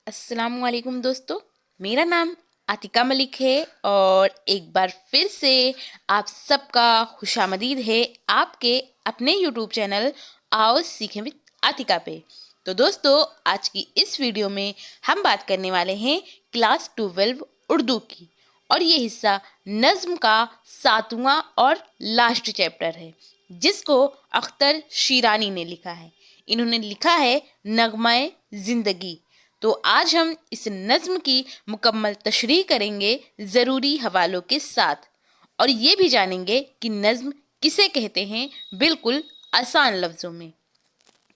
अस्सलाम वालेकुम दोस्तों, मेरा नाम आतिका मलिक है और एक बार फिर से आप सबका खुशामदीद है आपके अपने यूट्यूब चैनल आओ सीखें विद आतिका पे। तो दोस्तों, आज की इस वीडियो में हम बात करने वाले हैं क्लास 12 उर्दू की, और ये हिस्सा नज़्म का 7वां और लास्ट चैप्टर है जिसको अख्तर शीरानी ने लिखा है। इन्होंने लिखा है नगमाए ज़िंदगी। तो आज हम इस नज़्म की मुकम्मल तशरीह करेंगे ज़रूरी हवालों के साथ, और ये भी जानेंगे कि नज़्म किसे कहते हैं बिल्कुल आसान लफ्ज़ों में।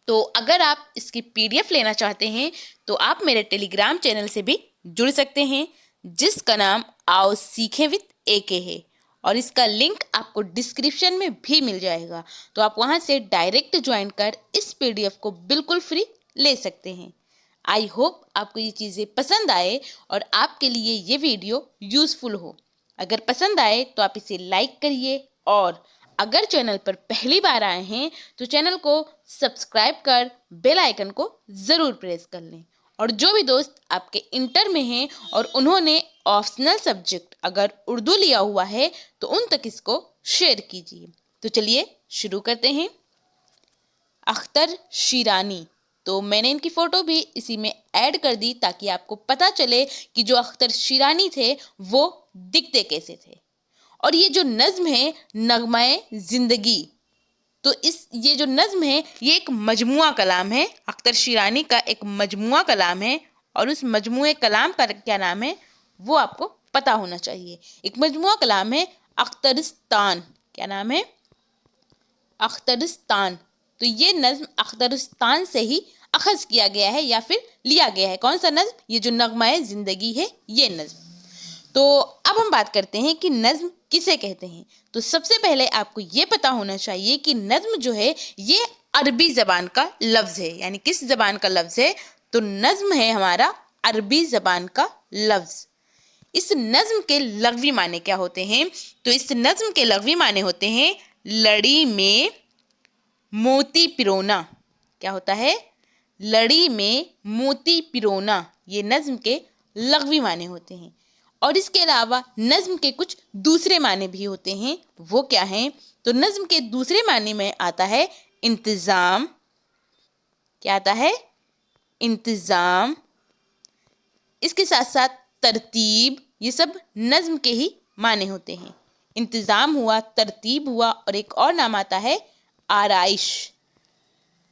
तो अगर आप इसकी पीडीएफ लेना चाहते हैं तो आप मेरे टेलीग्राम चैनल से भी जुड़ सकते हैं जिसका नाम आओ सीखें विद एके है, और इसका लिंक आपको डिस्क्रिप्शन में भी मिल जाएगा। तो आप वहां से डायरेक्ट ज्वाइन कर इस पीडीएफ को बिल्कुल फ्री ले सकते हैं। आई होप आपको ये चीज़ें पसंद आए और आपके लिए ये वीडियो यूज़फुल हो। अगर पसंद आए तो आप इसे लाइक करिए, और अगर चैनल पर पहली बार आए हैं तो चैनल को सब्सक्राइब कर बेल आइकन को ज़रूर प्रेस कर लें। और जो भी दोस्त आपके इंटर में हैं और उन्होंने ऑप्शनल सब्जेक्ट अगर उर्दू लिया हुआ है तो उन तक इसको शेयर कीजिए। तो चलिए शुरू करते हैं। अख्तर शीरानी, तो मैंने इनकी फ़ोटो भी इसी में ऐड कर दी ताकि आपको पता चले कि जो अख्तर शीरानी थे वो दिखते कैसे थे। और ये जो नज़्म है नगमाए ज़िंदगी, तो ये जो नज़्म है ये एक मजमुआ कलाम है, अख्तर शीरानी का एक मजमुआ कलाम है। और उस मजमुए कलाम का क्या नाम है वो आपको पता होना चाहिए। एक मजमुआ कलाम है अख्तरिस्तान। क्या नाम है? अख्तरिस्तान। तो ये नज़्म अख्तरिस्तान से ही अखज़ किया गया है या फिर लिया गया है। कौन सा नज़्म? ये जो नगमाए ज़िंदगी है ये नज़्म। तो अब हम बात करते हैं कि नज़्म किसे कहते हैं। तो सबसे पहले आपको ये पता होना चाहिए कि नज़्म जो है ये अरबी ज़बान का लफ्ज़ है। यानी किस ज़बान का लफ्ज़ है? तो नज़्म है हमारा अरबी ज़बान का लफ्ज़। इस नज़्म के लग़वी माने क्या होते हैं? तो इस नज़्म के लग़वी माने होते हैं लड़ी में मोती पिरोना। क्या होता है? लड़ी में मोती पिरोना, ये नज़्म के लग़वी माने होते हैं। और इसके अलावा नज़्म के कुछ दूसरे माने भी होते हैं। वो क्या हैं? तो नज़्म के दूसरे माने में आता है इंतज़ाम। क्या आता है? इंतज़ाम। इसके साथ साथ तरतीब। ये सब नज़्म के ही माने होते हैं। इंतज़ाम हुआ, तरतीब हुआ, और एक और नाम आता है आराइश।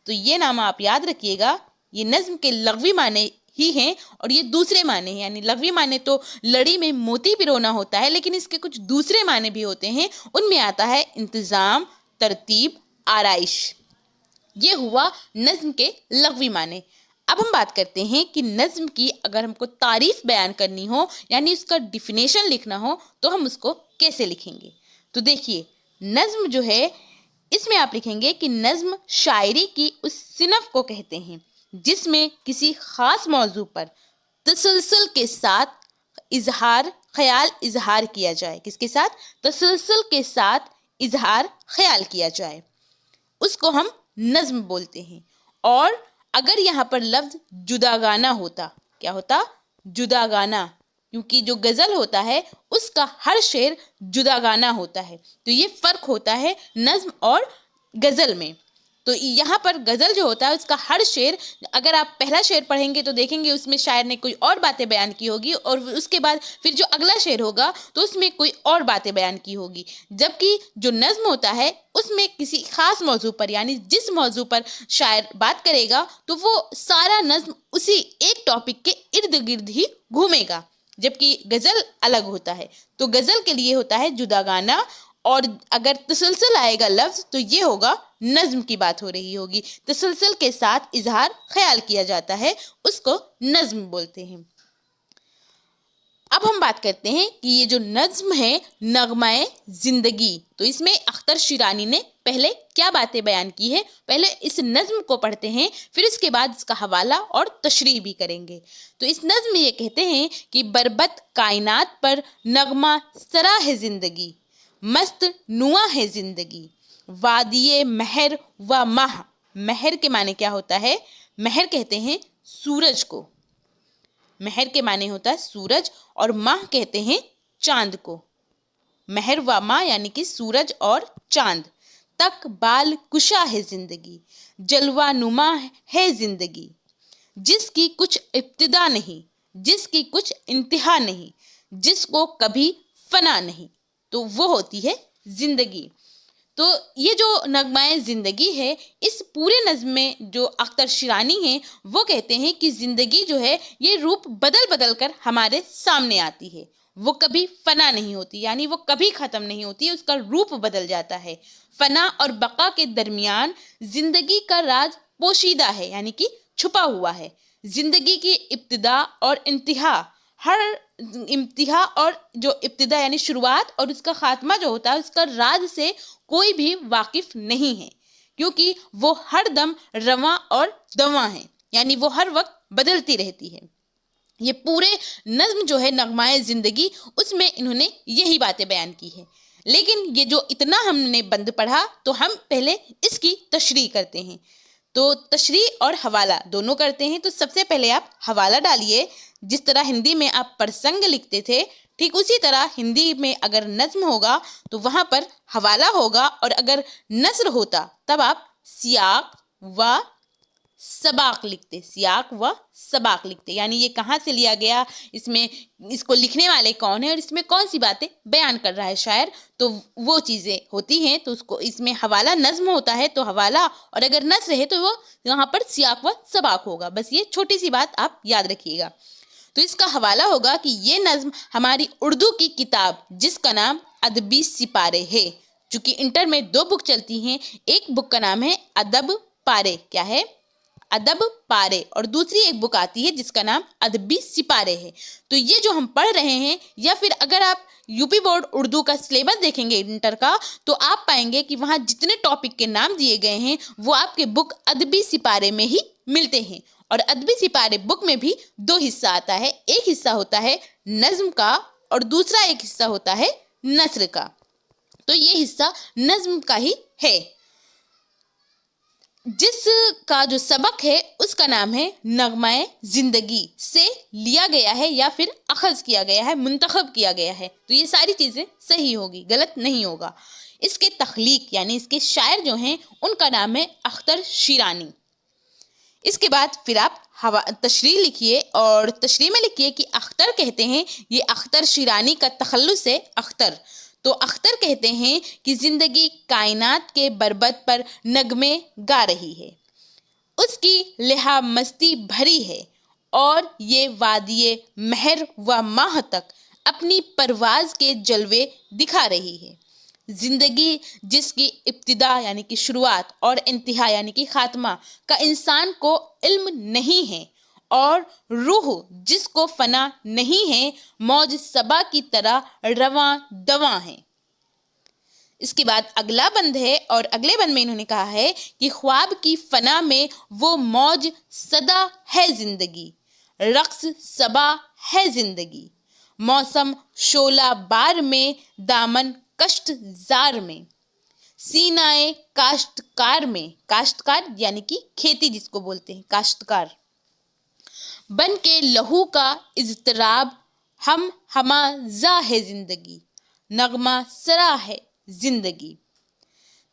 तो ये नाम आप याद रखिएगा। ये नज़्म के लग़वी माने ही हैं और ये दूसरे माने हैं। यानी लग़वी माने तो लड़ी में मोती पिरोना होता है, लेकिन इसके कुछ दूसरे माने भी होते हैं। उनमें आता है इंतज़ाम, तरतीब, आराइश। ये हुआ नज़्म के लग़वी माने। अब हम बात करते हैं कि नज़्म की अगर हमको तारीफ़ बयान करनी हो, यानी उसका डिफिनेशन लिखना हो, तो हम उसको कैसे लिखेंगे। तो देखिए, नज़्म जो है इसमें आप लिखेंगे कि नज़्म शायरी की उस सिनफ को कहते हैं जिसमें किसी ख़ास मौजू पर तसलसल के साथ ख़याल इजहार किया जाए। किसके साथ? तसलसल के साथ इजहार ख़याल किया जाए, उसको हम नज़्म बोलते हैं। और अगर यहाँ पर लफ्ज़ जुदागाना होता, क्या होता? जुदागाना, क्योंकि जो गज़ल होता है उसका हर शेर जुदागाना होता है। तो ये फ़र्क होता है नज़्म और गज़ल में। तो यहाँ पर गज़ल जो होता है उसका हर शेर, अगर आप पहला शेर पढ़ेंगे तो देखेंगे उसमें शायर ने कोई और बातें बयान की होगी, और उसके बाद फिर जो अगला शेर होगा तो उसमें कोई और बातें बयान की होगी। जबकि जो नज़्म होता है उसमें किसी ख़ास मौजू पर, यानी जिस मौजू पर शायर बात करेगा तो वो सारा नज़्म उसी एक टॉपिक के इर्द गिर्द ही घूमेगा, जबकि गज़ल अलग होता है। तो गज़ल के लिए होता है जुदागाना, और अगर तसलसल आएगा लफ्ज़ तो ये होगा नज़्म की बात हो रही होगी। तसलसल के साथ इजहार ख्याल किया जाता है, उसको नज़्म बोलते हैं। अब हम बात करते हैं कि ये जो नज़्म है नगमाए ज़िंदगी, तो इसमें अख्तर शीरानी ने पहले क्या बातें बयान की है। पहले इस नज़्म को पढ़ते हैं, फिर उसके बाद इसका हवाला और तशरीह भी करेंगे। तो इस नज़्म में ये कहते हैं कि बरबत कायनात पर नगमा सरा है ज़िंदगी, मस्त नुआ है ज़िंदगी, वादिये महर व माह। महर के माने क्या होता है? महर कहते हैं सूरज को। महर के माने होता है सूरज और माह कहते हैं चांद को। महर व माह यानी कि सूरज और चांद। तक बाल कुशा है जिंदगी, जलवा नुमा है जिंदगी, जिसकी कुछ इब्तिदा नहीं, जिसकी कुछ इंतहा नहीं, जिसको कभी फना नहीं, तो वो होती है जिंदगी। तो ये जो नगमाए ज़िंदगी है, इस पूरे नज़्म में जो अख्तर शिरानी हैं वो कहते हैं कि ज़िंदगी जो है ये रूप बदल बदल कर हमारे सामने आती है, वो कभी फना नहीं होती, यानी वो कभी ख़त्म नहीं होती, उसका रूप बदल जाता है। फना और बका के दरमियान ज़िंदगी का राज पोशीदा है, यानी कि छुपा हुआ है। ज़िंदगी की इब्तिदा और इंतहा, हर इम्तिहा और जो इब्तिदा यानी शुरुआत और उसका खात्मा जो होता है, उसका राज से कोई भी वाकिफ नहीं है, क्योंकि वो हर दम रवां और दवां है, यानी वो हर वक्त बदलती रहती है। ये पूरे नज्म जो है नगमाए ज़िंदगी, उसमें इन्होंने यही बातें बयान की है। लेकिन ये जो इतना हमने बंद पढ़ा, तो हम पहले इसकी तशरीह करते हैं। तो तशरीह और हवाला दोनों करते हैं। तो सबसे पहले आप हवाला डालिए। जिस तरह हिंदी में आप प्रसंग लिखते थे, ठीक उसी तरह हिंदी में अगर नज्म होगा तो वहाँ पर हवाला होगा, और अगर नस्र होता तब आप सियाक व सबाक लिखते, सियाक व सबाक लिखते, यानी ये कहाँ से लिया गया, इसमें इसको लिखने वाले कौन है और इसमें कौन सी बातें बयान कर रहा है शायर, तो वो चीज़ें होती हैं। तो उसको इसमें हवाला नज्म होता है तो हवाला, और अगर नस्र है तो वो यहाँ पर सियाक व सबाक होगा। बस ये छोटी सी बात आप याद रखिएगा। तो इसका हवाला होगा कि ये नज्म हमारी उर्दू की किताब जिसका नाम अदबी सिपारे है, चूँकि इंटर में 2 बुक चलती हैं, एक बुक का नाम है अदब पारे, क्या है, अदब पारे, और दूसरी एक बुक आती है जिसका नाम अदबी सिपारे है। तो ये जो हम पढ़ रहे हैं, या फिर अगर आप यूपी बोर्ड उर्दू का सिलेबस देखेंगे इंटर का, तो आप पाएंगे कि वहाँ जितने टॉपिक के नाम दिए गए हैं वो आपके बुक अदबी सिपारे में ही मिलते हैं। और अदबी सिपारे बुक में भी 2 हिस्सा आता है, एक हिस्सा होता है नज्म का और दूसरा एक हिस्सा होता है नस्र का। तो ये हिस्सा नज्म का ही है। जिसका जो सबक है उसका नाम है नगमाए ज़िंदगी, से लिया गया है या फिर अखज़ किया गया है, मुंतखब किया गया है। तो ये सारी चीज़ें सही होगी, गलत नहीं होगा। इसके तख्लीक यानी इसके शायर जो हैं उनका नाम है अख्तर शिरानी। इसके बाद फिर आप तशरीह लिखिए, और तशरीह में लिखिए कि अख्तर कहते हैं, ये अख्तर शिरानी का तखल्लुस है अख्तर। तो अख्तर कहते हैं कि ज़िंदगी कायनात के बरबद पर नगमे गा रही है, उसकी लिहा मस्ती भरी है, और ये वादिये महर व माह तक अपनी परवाज के जलवे दिखा रही है। ज़िंदगी जिसकी इब्तिदा यानी कि शुरुआत और इंतहा यानी कि खात्मा का इंसान को इल्म नहीं है, और रूह जिसको फना नहीं है, मौज सबा की तरह रवां दवां है। इसके बाद अगला बंद है, और अगले बंद में इन्होंने कहा है कि ख्वाब की फना में वो मौज सदा है जिंदगी, रक्स सबा है जिंदगी, मौसम शोला बार में, दामन कष्ट जार में, सीनाए काश्तकार में, काश्तकार यानी कि खेती जिसको बोलते हैं काश्तकार, बन के लहू का इज़्तिराब, हम हमाज़ा है जिंदगी, नगमा सरा है जिंदगी।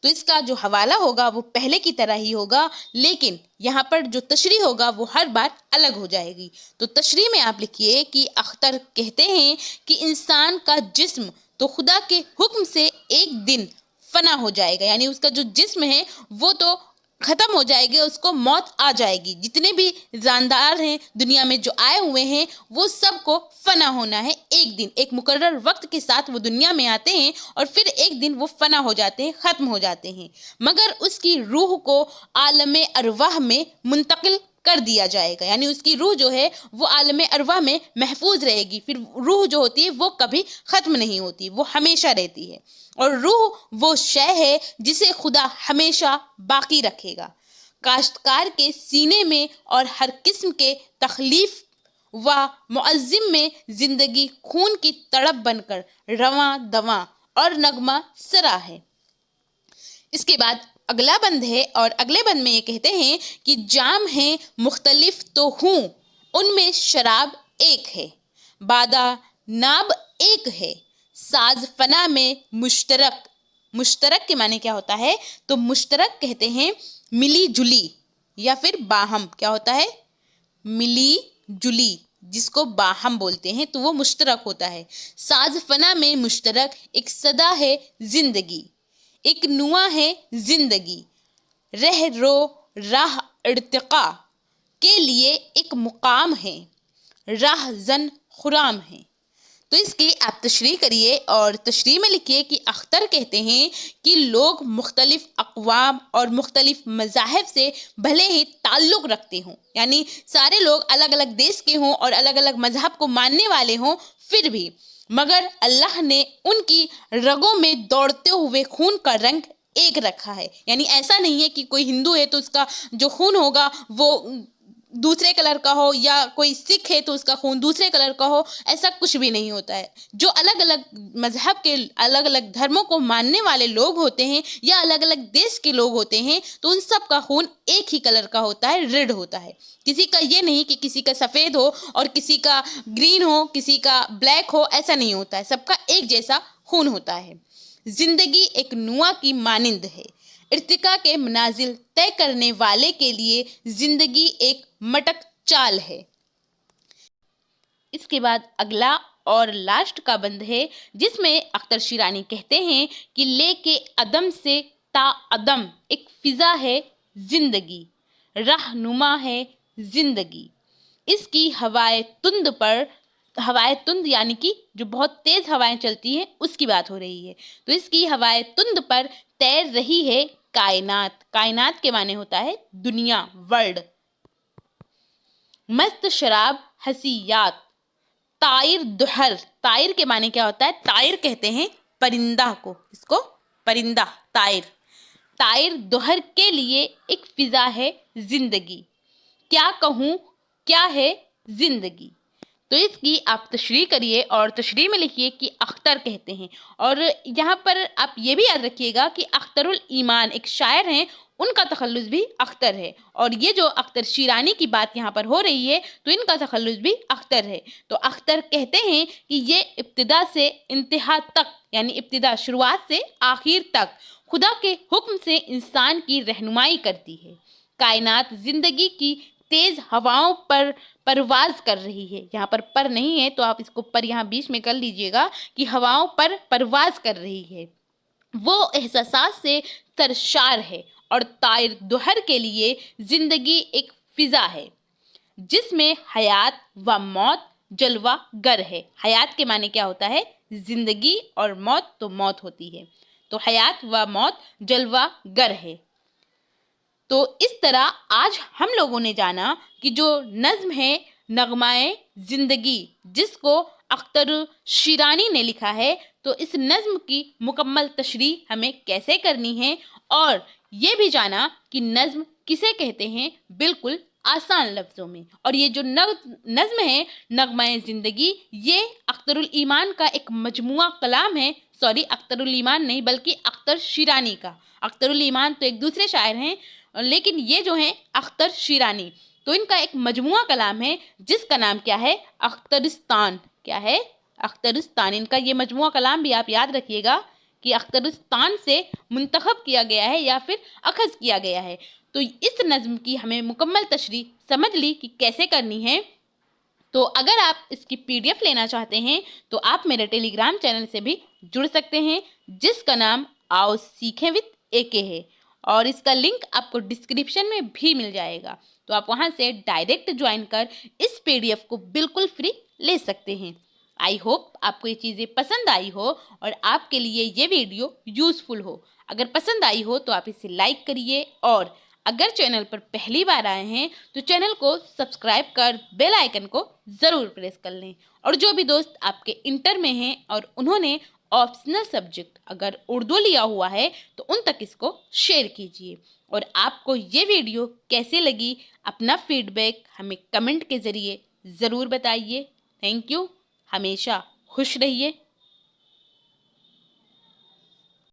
तो इसका जो हवाला होगा वो पहले की तरह ही होगा, लेकिन यहाँ पर जो तशरीह होगा वो हर बार अलग हो जाएगी। तो तशरीह में आप लिखिए कि अख्तर कहते हैं कि इंसान का जिस्म तो खुदा के हुक्म से एक दिन फना हो जाएगा, यानी उसका जो जिस्म है वो तो ख़त्म हो जाएगा, उसको मौत आ जाएगी। जितने भी जानदार हैं दुनिया में जो आए हुए हैं वो सबको फना होना है एक दिन, एक मुकर्रर वक्त के साथ वो दुनिया में आते हैं और फिर एक दिन वो फना हो जाते हैं, ख़त्म हो जाते हैं, मगर उसकी रूह को आलम अरवाह में मुंतकिल कर दिया जाएगा, यानी उसकी रूह जो है वो आलम अरवाह में महफूज रहेगी। फिर रूह जो होती है वो कभी ख़त्म नहीं होती, वो हमेशा रहती है, और रूह वो शय है जिसे खुदा हमेशा बाकी रखेगा। काश्तकार के सीने में और हर किस्म के तकलीफ व मुअज़्ज़िम में ज़िंदगी खून की तड़प बनकर रवां दवां और नगमा सरा है। इसके बाद अगला बंद है, और अगले बंद में ये कहते हैं कि जाम हैं मुख्तलिफ तो हूँ, उनमें शराब एक है, बादा नाब एक है, साज फना में मुश्तरक। मुश्तरक के माने क्या होता है? तो मुश्तरक कहते हैं मिली जुली या फिर बाहम। क्या होता है? मिली जुली, जिसको बाहम बोलते हैं, तो वो मुश्तरक होता है। साज फना में मुश्तरक, एक सदा है जिंदगी, एक नुआ है जिंदगी, रह रो राह इर्तिका के लिए एक मुकाम है, राह जन खुराम है। तो इसकी आप तशरीह करिए और तशरीह में लिखिए कि अख्तर कहते हैं कि लोग मुख्तलिफ अक़वाम और मुख्तलिफ मज़ाहिब से भले ही ताल्लुक़ रखते हों, यानी सारे लोग अलग अलग देश के हों और अलग अलग मज़हब को मानने वाले हों, फिर भी मगर अल्लाह ने उनकी रगों में दौड़ते हुए खून का रंग एक रखा है। यानी ऐसा नहीं है कि कोई हिंदू है तो उसका जो खून होगा वो दूसरे कलर का हो, या कोई सिख है तो उसका खून दूसरे कलर का हो, ऐसा कुछ भी नहीं होता है। जो अलग अलग मजहब के अलग अलग धर्मों को मानने वाले लोग होते हैं या अलग अलग देश के लोग होते हैं, तो उन सब का खून एक ही कलर का होता है, रेड होता है। किसी का ये नहीं कि किसी का सफ़ेद हो और किसी का ग्रीन हो, किसी का ब्लैक हो, ऐसा नहीं होता है। सबका एक जैसा खून होता है। जिंदगी एक नुआ की मानिंद है, इर्तिका के मनाजिल तय करने वाले के लिए जिंदगी एक मटक चाल है। इसके बाद अगला और लास्ट का बंद है, जिसमें अख्तर शिरानी कहते हैं कि लेके अदम से ता अदम एक फिजा है जिंदगी, रहनुमा है जिंदगी। इसकी हवाएं तुंद पर, हवाएं तुंद यानी कि जो बहुत तेज हवाएं चलती हैं उसकी बात हो रही है। तो इसकी हवाएं तुंद पर तैर रही है कायनात। कायनात के माने होता है दुनिया, वर्ल्ड। मस्त शराब हसीयात, तायर दुहर। तायर के माने क्या होता है? तायर कहते हैं परिंदा को, इसको परिंदा तायर। तायर दुहर के लिए एक फिजा है जिंदगी, क्या कहूँ क्या है जिंदगी। तो इसकी आप तशरीह करिए और तशरीह में लिखिए कि अख्तर कहते हैं। और यहाँ पर आप ये भी याद रखिएगा कि अख्तरुल ईमान एक शायर हैं, उनका तखल्लुस भी अख्तर है। और ये जो अख्तर शिरानी की बात यहाँ पर हो रही है, तो इनका तखल्लुस भी अख्तर है। तो अख्तर कहते हैं कि ये इब्तिदा से इंतहा तक, यानी इब्तिदा शुरुआत से आखिर तक खुदा के हुक्म से इंसान की रहनुमाई करती है। कायनात जिंदगी की तेज हवाओं पर परवाज कर रही है। यहाँ पर नहीं है तो आप इसको पर यहाँ बीच में कर लीजिएगा कि हवाओं पर परवाज कर रही है। वो एहसास से सरशार है और तायर दुहर के लिए जिंदगी एक फिजा है, जिसमें हयात व मौत जलवा गर है। हयात के माने क्या होता है? जिंदगी, और मौत तो मौत होती है। तो हयात व मौत जलवा गर है। तो इस तरह आज हम लोगों ने जाना कि जो नज़्म है नगमाए ज़िंदगी, जिसको अख्तर शिरानी ने लिखा है, तो इस नज़्म की मुकम्मल तशरीह हमें कैसे करनी है, और ये भी जाना कि नज़्म किसे कहते हैं बिल्कुल आसान लफ्ज़ों में। और ये जो नज़्म है नगमाए ज़िंदगी, ये अख्तरुल ईमान का एक मजमुआ कलाम है। सॉरी, अख्तरुल ईमान नहीं बल्कि अख्तर शिरानी का। अख्तरुल ईमान तो एक दूसरे शायर हैं, लेकिन ये जो हैं अख्तर शिरानी, तो इनका एक मजमुआ कलाम है जिसका नाम क्या है? अख्तरिस्तान। क्या है? अख्तरिस्तान। इनका ये मजमुआ कलाम भी आप याद रखिएगा कि अख्तरिस्तान से मुंतखब किया गया है या फिर अखज़ किया गया है। तो इस नज़्म की हमें मुकम्मल तशरीह समझ ली कि कैसे करनी है। तो अगर आप इसकी PDF लेना चाहते हैं तो आप मेरे टेलीग्राम चैनल से भी जुड़ सकते हैं, जिसका नाम आओ सीखें विद AK है, और इसका लिंक आपको डिस्क्रिप्शन में भी मिल जाएगा। तो आप वहां से डायरेक्ट ज्वाइन कर इस PDF को बिल्कुल फ्री ले सकते हैं। आई होप आपको ये चीज़ें पसंद आई हो और आपके लिए ये वीडियो यूज़फुल हो। अगर पसंद आई हो तो आप इसे लाइक करिए, और अगर चैनल पर पहली बार आए हैं तो चैनल को सब्सक्राइब कर बेल आइकन को ज़रूर प्रेस कर लें। और जो भी दोस्त आपके इंटर में हैं और उन्होंने ऑप्शनल सब्जेक्ट अगर उर्दू लिया हुआ है तो उन तक इसको शेयर कीजिए। और आपको ये वीडियो कैसे लगी, अपना फीडबैक हमें कमेंट के ज़रिए ज़रूर बताइए। Thank you. हमेशा खुश रहिए।